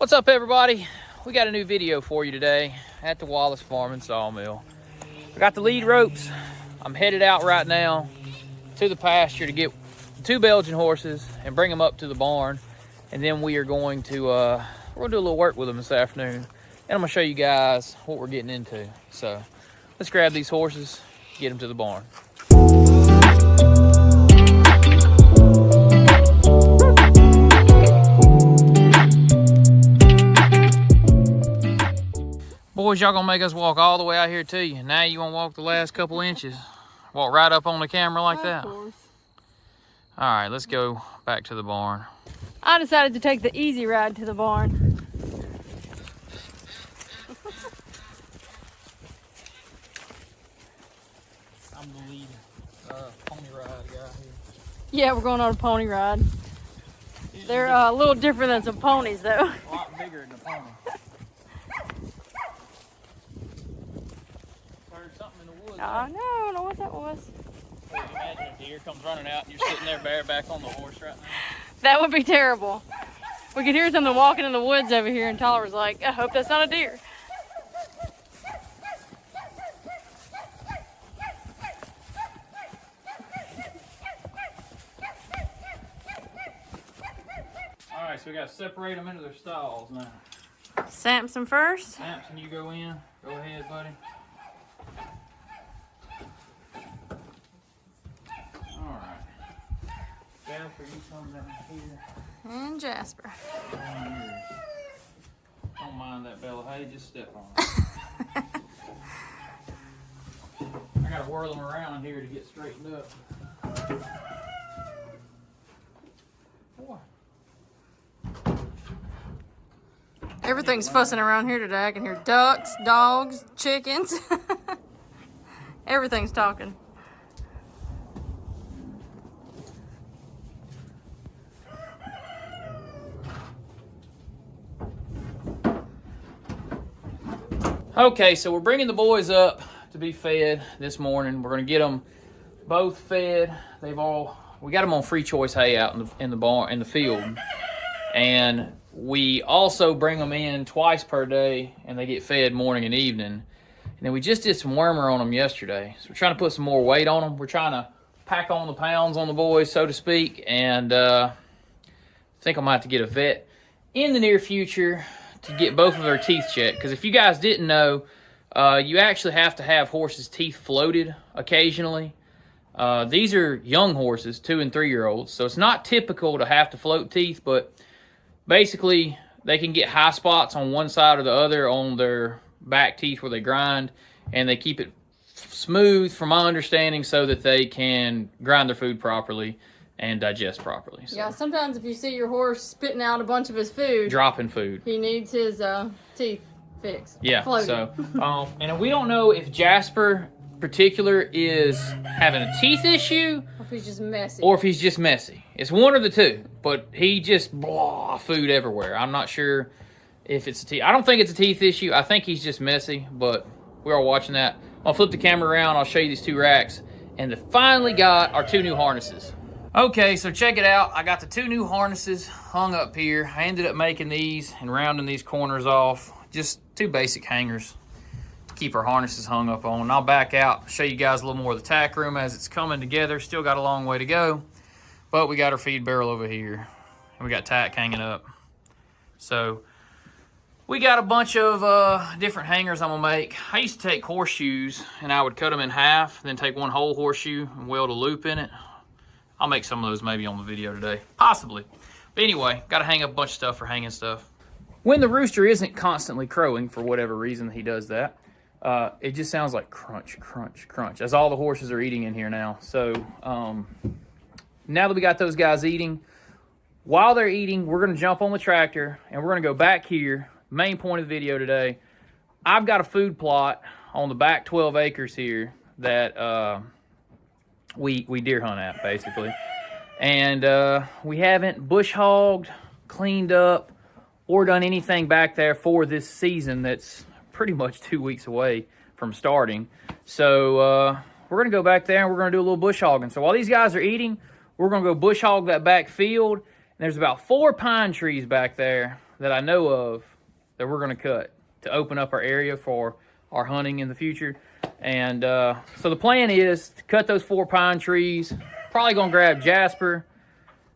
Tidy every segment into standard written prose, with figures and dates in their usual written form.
What's up, everybody? We got a new video for you today at the Wallace Farm and Sawmill. I got the lead ropes. I'm headed out right now to the pasture to get 2 Belgian horses and bring them up to the barn, and then we are going to we're gonna do a little work with them this afternoon, and I'm gonna show you guys what we're getting into. So let's grab these horses, get them to the barn. Boys, y'all gonna make us walk all the way out here to you. Now you wanna walk the last couple inches. Walk right up on the camera like that? Of course. All right, let's go back to the barn. I decided to take the easy ride to the barn. I'm the lead pony ride guy here. Yeah, we're going on a pony ride. They're a little different than some ponies, though. A lot bigger than a pony. Heard something in the woods. I don't know what that was. Well, imagine a deer comes running out and you're sitting there bareback on the horse right now. That would be terrible. We could hear something walking in the woods over here, and Tyler was like, I hope that's not a deer. All right, so we got to separate them into their stalls now. Samson first. Samson, you go in. Go ahead, buddy. All right. Jasper, you come down here. And Jasper. Don't mind that bale of hay, just step on it. I gotta whirl them around here to get straightened up. Boy. Everything's fussing around here today. I can hear ducks, dogs, chickens. Everything's talking. Okay, so we're bringing the boys up to be fed this morning. We're gonna get them both fed. We got them on free choice hay out in the barn, in the field, and we also bring them in twice per day, and they get fed morning and evening. And then we just did some wormer on them yesterday, so we're trying to put some more weight on them. We're trying to pack on the pounds on the boys, so to speak, and I think I might have to get a vet in the near future to get both of their teeth checked. Because if you guys didn't know, you actually have to have horses' teeth floated occasionally. These are young horses, 2 and 3 year olds, so it's not typical to have to float teeth, but basically they can get high spots on one side or the other on their back teeth where they grind, and they keep it smooth, from my understanding, so that they can grind their food properly and digest properly. So. Yeah, sometimes if you see your horse spitting out a bunch of his food, Dropping food, he needs his teeth fixed. Yeah, floated. So, and we don't know if Jasper particular is having a teeth issue, or if he's just messy. Or if he's just messy. It's one of the two, but he just food everywhere. I'm not sure if it's a teeth. I don't think it's a teeth issue. I think he's just messy, but we're all watching that. I'll flip the camera around. I'll show you these 2 racks, and they finally got our 2 new harnesses. Okay, so check it out. I got the 2 new harnesses hung up here. I ended up making these and rounding these corners off. Just 2 basic hangers to keep our harnesses hung up on. And I'll back out, show you guys a little more of the tack room as it's coming together. Still got a long way to go, but we got our feed barrel over here, and we got tack hanging up. So we got a bunch of different hangers I'm gonna make. I used to take horseshoes and I would cut them in half, then take one whole horseshoe and weld a loop in it. I'll make some of those maybe on the video today, possibly. But anyway, got to hang up a bunch of stuff for hanging stuff. When the rooster isn't constantly crowing, for whatever reason he does that, it just sounds like crunch, crunch, crunch, as all the horses are eating in here now. So now that we got those guys eating, while they're eating, we're going to jump on the tractor, and we're going to go back here. Main point of the video today, I've got a food plot on the back 12 acres here that we deer hunt at, basically. And we haven't bush hogged, cleaned up, or done anything back there for this season that's pretty much 2 weeks away from starting. So we're going to go back there and we're going to do a little bush hogging. So while these guys are eating, we're going to go bush hog that back field. And there's about 4 pine trees back there that I know of that we're going to cut to open up our area for our hunting in the future. And so the plan is to cut those 4 pine trees. Probably going to grab Jasper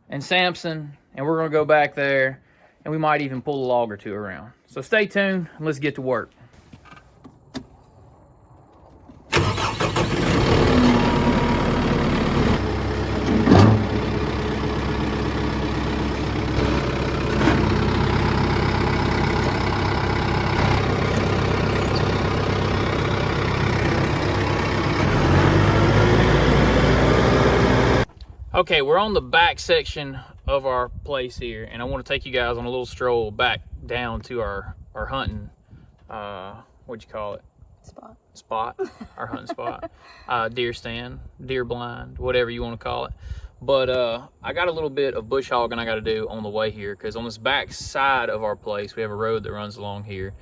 and Samson, and we're going to go back there, and we might even pull a log or 2 around. So stay tuned, and let's get to work. Okay, we're on the back section of our place here, and I want to take you guys on a little stroll back down to our hunting, what'd you call it? Spot, our hunting spot. Deer stand, deer blind, whatever you want to call it. But I got a little bit of bush hogging I got to do on the way here, because on this back side of our place, we have a road that runs along here.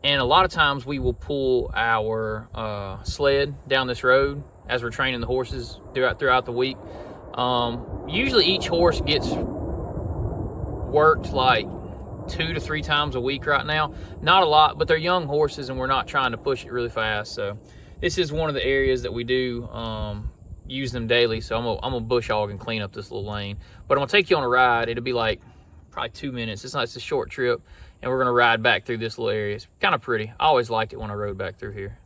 And a lot of times we will pull our sled down this road as we're training the horses throughout the week. Usually each horse gets worked like 2 to 3 times a week right now. Not a lot, but they're young horses and we're not trying to push it really fast. So this is one of the areas that we do use them daily. So I'm gonna bush hog and clean up this little lane. But I'm gonna take you on a ride. It'll be like probably 2 minutes. It's a short trip, and we're gonna ride back through this little area. It's kind of pretty. I always liked it when I rode back through here.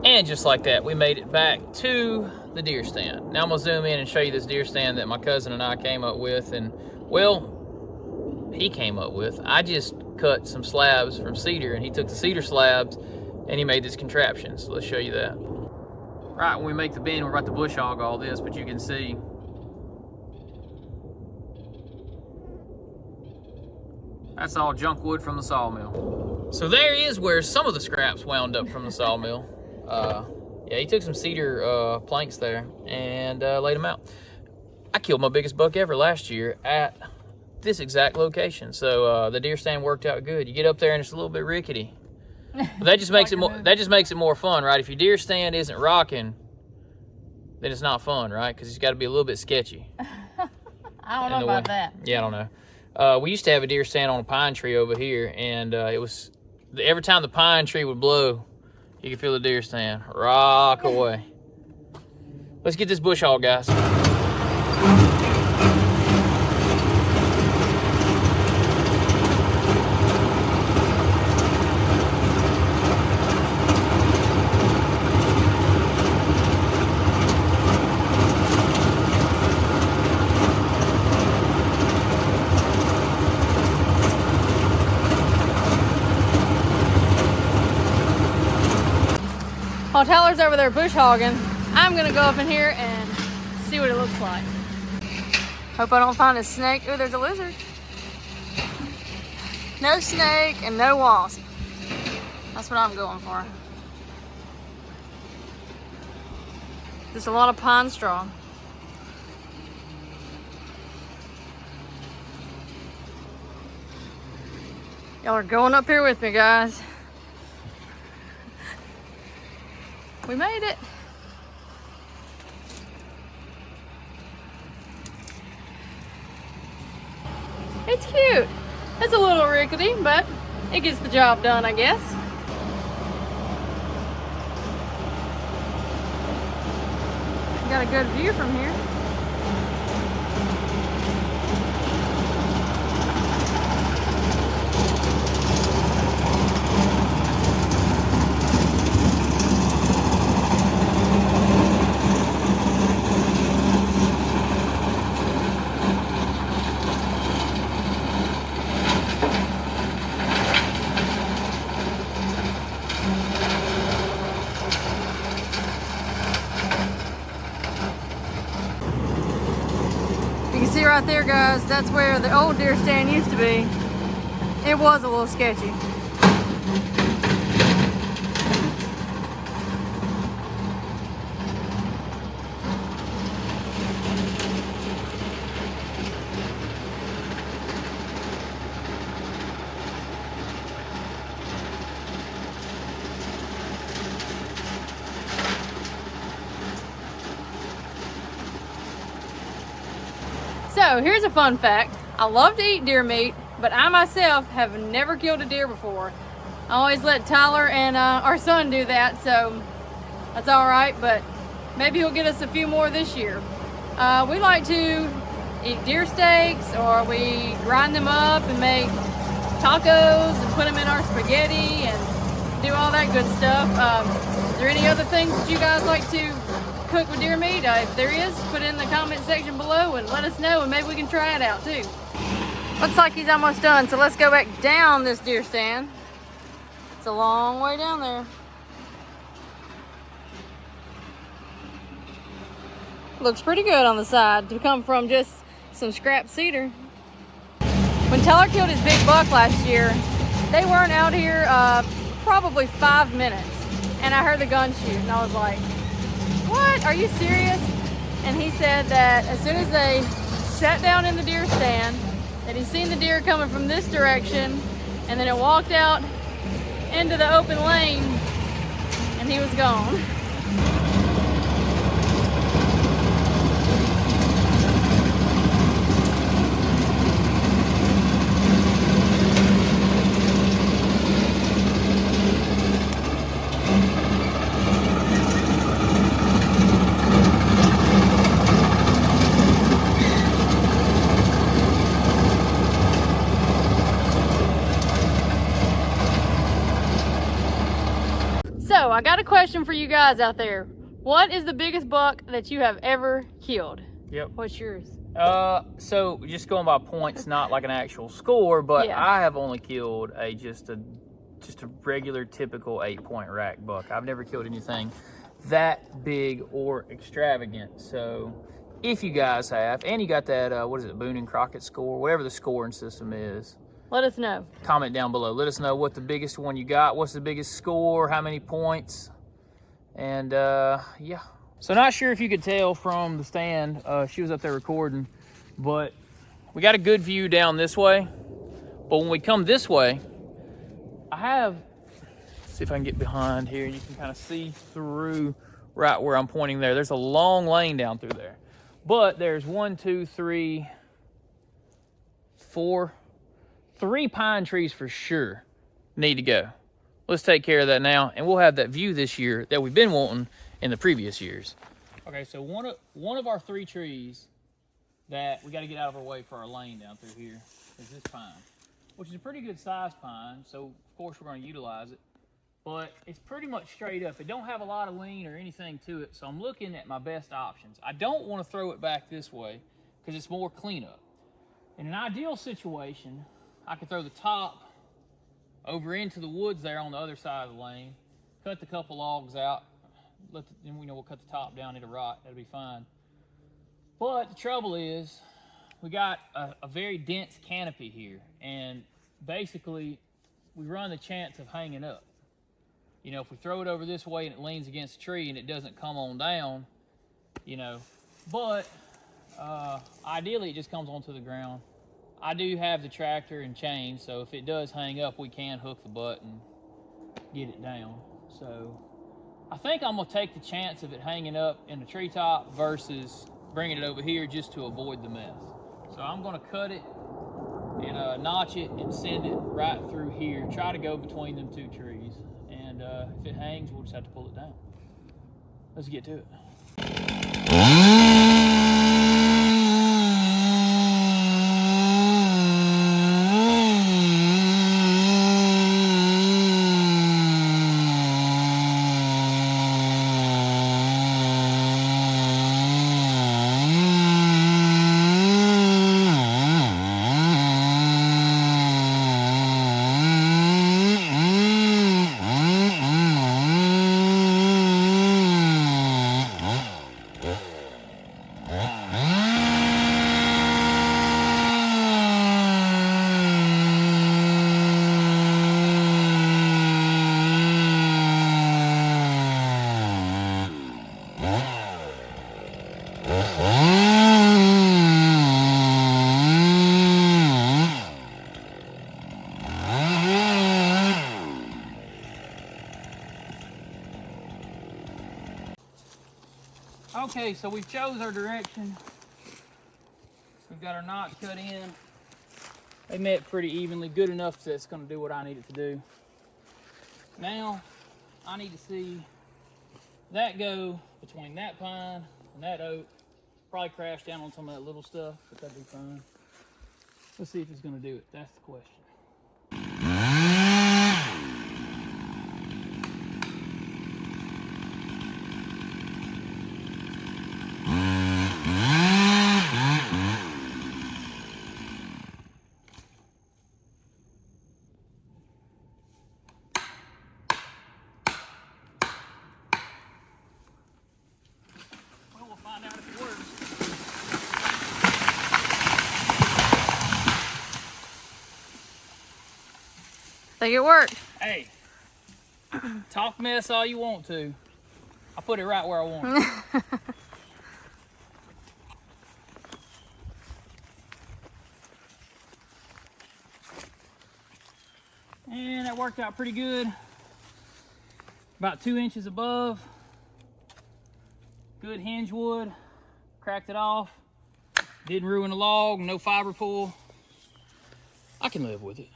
And just like that, we made it back to the deer stand. Now I'm gonna zoom in and show you this deer stand that my cousin and I came up with. And well, he came up with. I just cut some slabs from cedar, and he took the cedar slabs and he made this contraption. So let's show you that. Right when we make the bin, we're about to bush hog all this, but you can see that's all junk wood from the sawmill. So there is where some of the scraps wound up from the sawmill. Yeah, he took some cedar planks there and laid them out. I killed my biggest buck ever last year at this exact location. So the deer stand worked out good. You get up there and it's a little bit rickety. But that just makes it more. That just makes it more fun, right? If your deer stand isn't rocking, then it's not fun, right? Because it's got to be a little bit sketchy. I don't know about that. Yeah, I don't know. We used to have a deer stand on a pine tree over here, and it was every time the pine tree would blow, you could feel the deer stand rock away. Let's get this bush hog, guys. While Tyler's over there bush hogging, I'm gonna go up in here and see what it looks like. Hope I don't find a snake. Oh, there's a lizard. No snake and no wasp. That's what I'm going for. Just a lot of pine straw. Y'all are going up here with me, guys. We made it. It's cute. It's a little rickety, but it gets the job done, I guess. Got a good view from here. You can see right there, guys, that's where the old deer stand used to be. It was a little sketchy. So here's a fun fact. I love to eat deer meat, but I myself have never killed a deer before. I always let Tyler and our son do that, so that's all right, but maybe he'll get us a few more this year. We like to eat deer steaks, or we grind them up and make tacos and put them in our spaghetti and do all that good stuff. Is there any other things that you guys like to cook with deer meat? If there is, put it in the comment section below and let us know, and maybe we can try it out too. Looks like he's almost done, so let's go back down this deer stand. It's a long way down there. Looks pretty good on the side to come from just some scrap cedar. When Tyler killed his big buck last year, they weren't out here probably 5 minutes, and I heard the gun shoot, and I was like, what? Are you serious? And he said that as soon as they sat down in the deer stand, that he seen the deer coming from this direction, and then it walked out into the open lane, and he was gone. So I got a question for you guys out there. What is the biggest buck that you have ever killed? Yep. What's yours? So just going by points, not like an actual score, but Yeah. I have only killed just a regular typical 8-point rack buck. I've never killed anything that big or extravagant. So if you guys have, and you got that what is it, Boone and Crockett score, whatever the scoring system is, let us know. comment down below. Let us know what the biggest one you got, what's the biggest score, how many points, and yeah. So not sure if you could tell from the stand, she was up there recording, but we got a good view down this way. But when we come this way, I have, let's see if I can get behind here. You can kind of see through right where I'm pointing there. There's a long lane down through there. But there's 1, 2, 3, 4, 3 pine trees for sure need to go. Let's take care of that now, and we'll have that view this year that we've been wanting in the previous years. Okay, so one of our 3 trees that we got to get out of our way for our lane down through here is this pine, which is a pretty good sized pine, so of course we're going to utilize it. But it's pretty much straight up. It don't have a lot of lean or anything to it, so I'm looking at my best options. I don't want to throw it back this way because it's more cleanup. In an ideal situation, I could throw the top over into the woods there on the other side of the lane, cut the couple logs out, then we know we'll cut the top down into rot. That'll be fine. But the trouble is, we got a very dense canopy here, and basically we run the chance of hanging up. You know, if we throw it over this way and it leans against a tree and it doesn't come on down, you know, but ideally it just comes onto the ground. I do have the tractor and chain, so if it does hang up, we can hook the butt and get it down. So I think I'm gonna take the chance of it hanging up in the treetop versus bringing it over here just to avoid the mess. So I'm gonna cut it and notch it and send it right through here. Try to go between them 2 trees. And if it hangs, we'll just have to pull it down. Let's get to it. Okay, so we've chose our direction. We've got our knots cut in. They met pretty evenly, good enough that it's gonna do what I need it to do. Now, I need to see that go between that pine and that oak. Probably crash down on some of that little stuff, but that'd be fine. Let's see if it's gonna do it, that's the question. We'll find out if it works. Think it worked. Hey, talk mess all you want to. I put it right where I want it. And that worked out pretty good. About 2 inches above. Good hinge wood. Cracked it off. Didn't ruin the log, no fiber pull. I can live with it.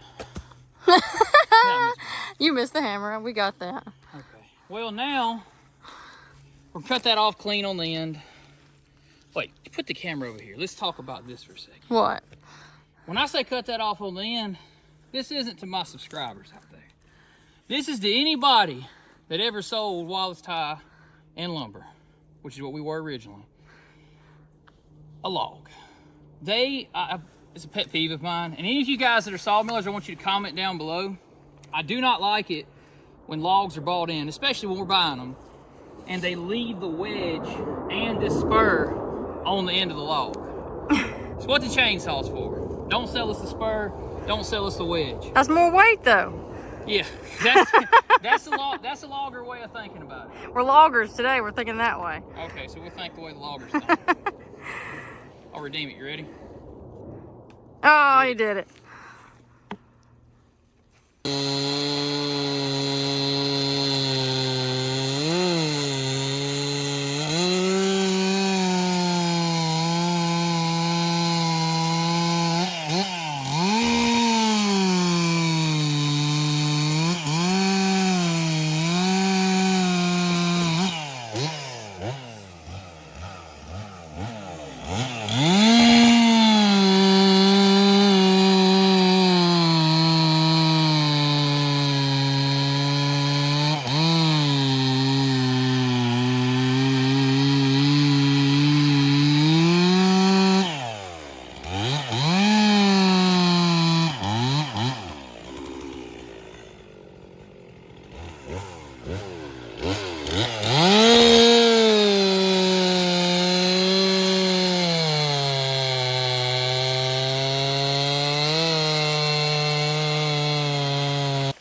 You missed the hammer. We got that. Okay. Well, now we'll cut that off clean on the end. Wait, put the camera over here. Let's talk about this for a second. What? When I say cut that off on the end, this isn't to my subscribers out there. This is to anybody that ever sold Wallace tie and lumber, which is what we were originally. A log. It's a pet peeve of mine. And any of you guys that are sawmillers, I want you to comment down below. I do not like it when logs are bought in, especially when we're buying them, and they leave the wedge and the spur on the end of the log. It's what the chainsaw's for. Don't sell us the spur, don't sell us the wedge. That's more weight though. Yeah, that's a logger way of thinking about it. We're loggers today, we're thinking that way. Okay, so we'll think the way the loggers think. I'll redeem it, you ready? Oh, you did it.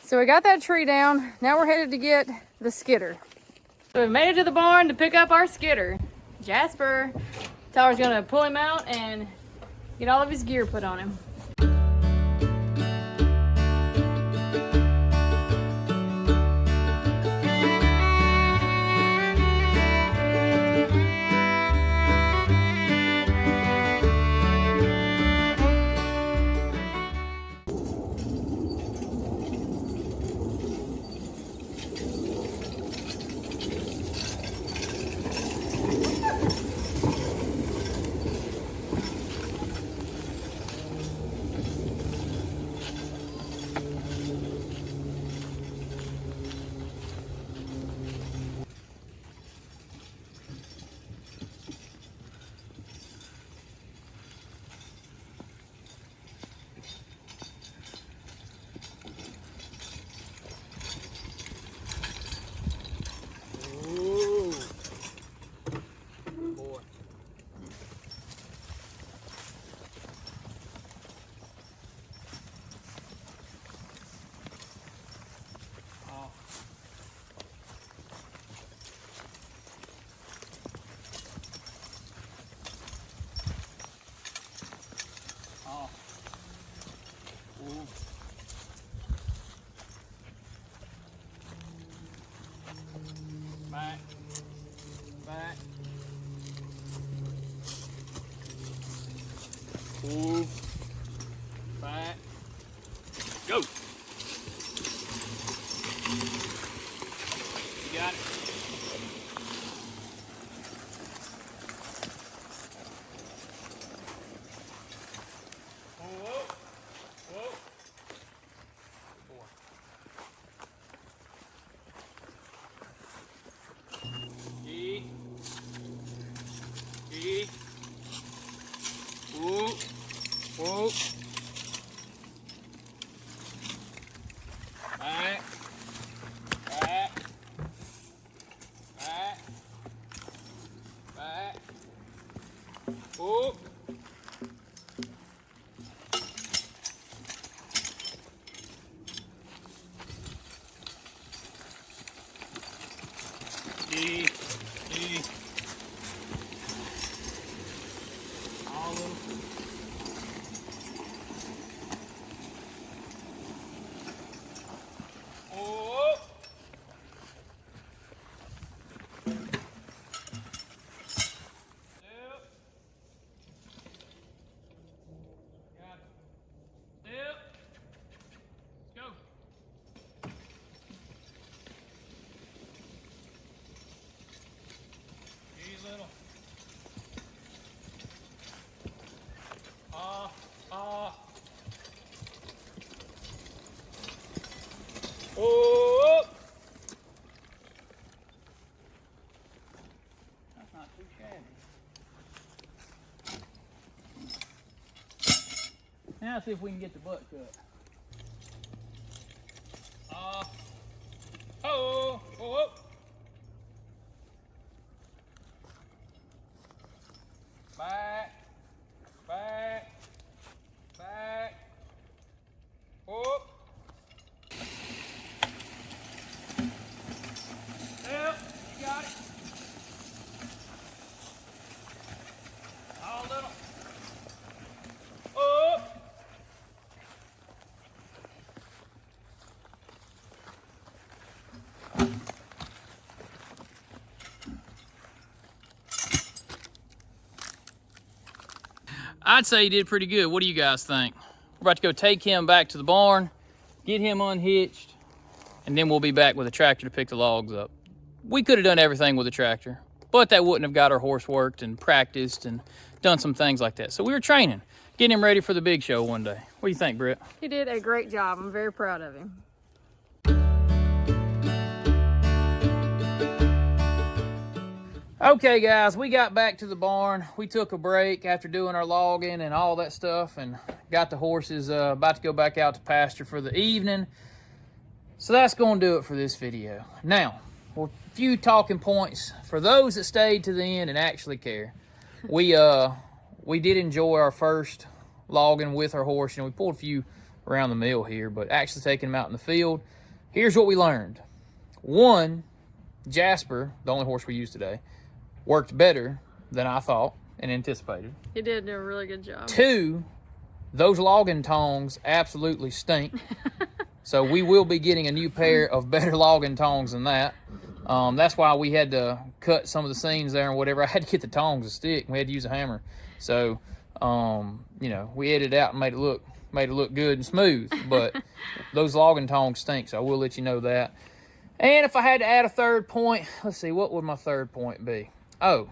So we got that tree down. Now we're headed to get the skidder. So we made it to the barn to pick up our skidder. Jasper. Tyler's gonna pull him out and get all of his gear put on him. Back. Back. Move. Back. Go. You got it. Whoa. Whoa. Four. G. G. Whoa. Whoa. Back. Back. Back. Back. Whoa. G. G. All of them. Oh. Step. Got it. Step. Let's go. Easy little. Oh! That's not too shabby. Now see if we can get the butt cut. Oh, oh, back, back, back, oh. Yep, you got it. All little. Oh. I'd say he did pretty good. What do you guys think? We're about to go take him back to the barn, get him unhitched, and then we'll be back with a tractor to pick the logs up. We could have done everything with a tractor, but that wouldn't have got our horse worked and practiced and done some things like that. So we were training, getting him ready for the big show one day. What do you think, Britt? He did a great job. I'm very proud of him. Okay guys, we got back to the barn. We took a break after doing our logging and all that stuff and got the horses about to go back out to pasture for the evening. So that's going to do it for this video. Now, a few talking points for those that stayed to the end and actually care. We did enjoy our first logging with our horse. You know, we pulled a few around the mill here, but actually taking them out in the field. Here's what we learned. One, Jasper, the only horse we used today, worked better than I thought and anticipated. He did do a really good job. Two, those logging tongs absolutely stink. So we will be getting a new pair of better logging tongs than that. That's why we had to cut some of the seams there and whatever. I had to get the tongs to stick. We had to use a hammer. So, you know, we edited it out and made it look good and smooth. But those logging tongs stink, so I will let you know that. And if I had to add a third point, let's see, what would my third point be? Oh,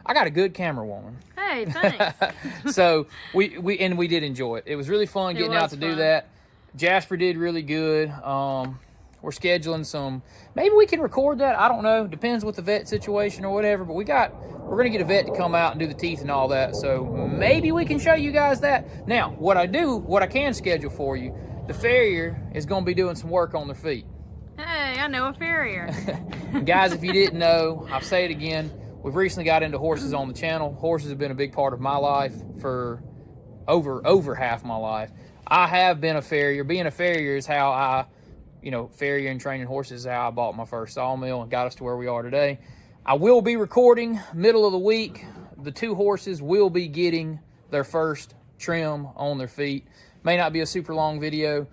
I got a good camera woman. Hey, thanks. So we did enjoy it. It was really fun getting out to do that. Jasper did really good. We're scheduling some, maybe we can record that. I don't know. Depends with the vet situation or whatever. But we're going to get a vet to come out and do the teeth and all that. So maybe we can show you guys that. Now, what I can schedule for you, the farrier is going to be doing some work on their feet. Hey, I know a farrier. Guys, if you didn't know, I'll say it again. We've recently got into horses on the channel. Horses have been a big part of my life for over half my life. I have been a farrier. Being a farrier is how I, farrier and training horses is how I bought my first sawmill and got us to where we are today. I will be recording middle of the week. The two horses will be getting their first trim on their feet. May not be a super long video,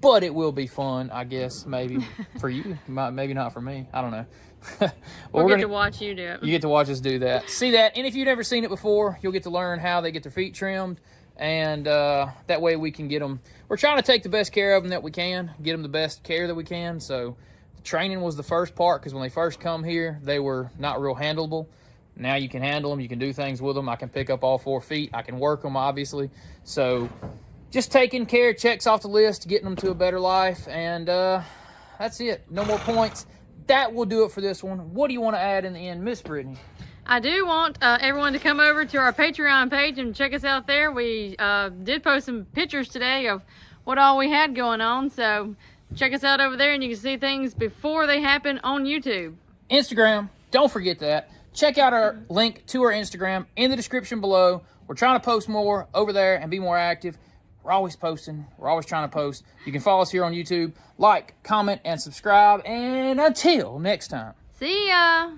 but it will be fun, I guess, maybe for you. Maybe not for me. I don't know. We'll get to watch you do it. You get to watch us do that. See that? And if you've never seen it before, you'll get to learn how they get their feet trimmed. And that way we can get them. We're trying to take the best care of them that we can, get them the best care that we can. So the training was the first part, because when they first come here, they were not real handleable. Now you can handle them. You can do things with them. I can pick up all 4 feet. I can work them, obviously. So just taking care, checks off the list, getting them to a better life. And that's it. No more points. That will do it for this one. What do you want to add in the end, Miss Brittany? I do want everyone to come over to our Patreon page and check us out there. We did post some pictures today of what all we had going on. So check us out over there and you can see things before they happen on YouTube. Instagram, don't forget that. Check out our link to our Instagram in the description below. We're trying to post more over there and be more active. We're always posting. We're always trying to post. You can follow us here on YouTube. Like, comment, and subscribe. And until next time. See ya.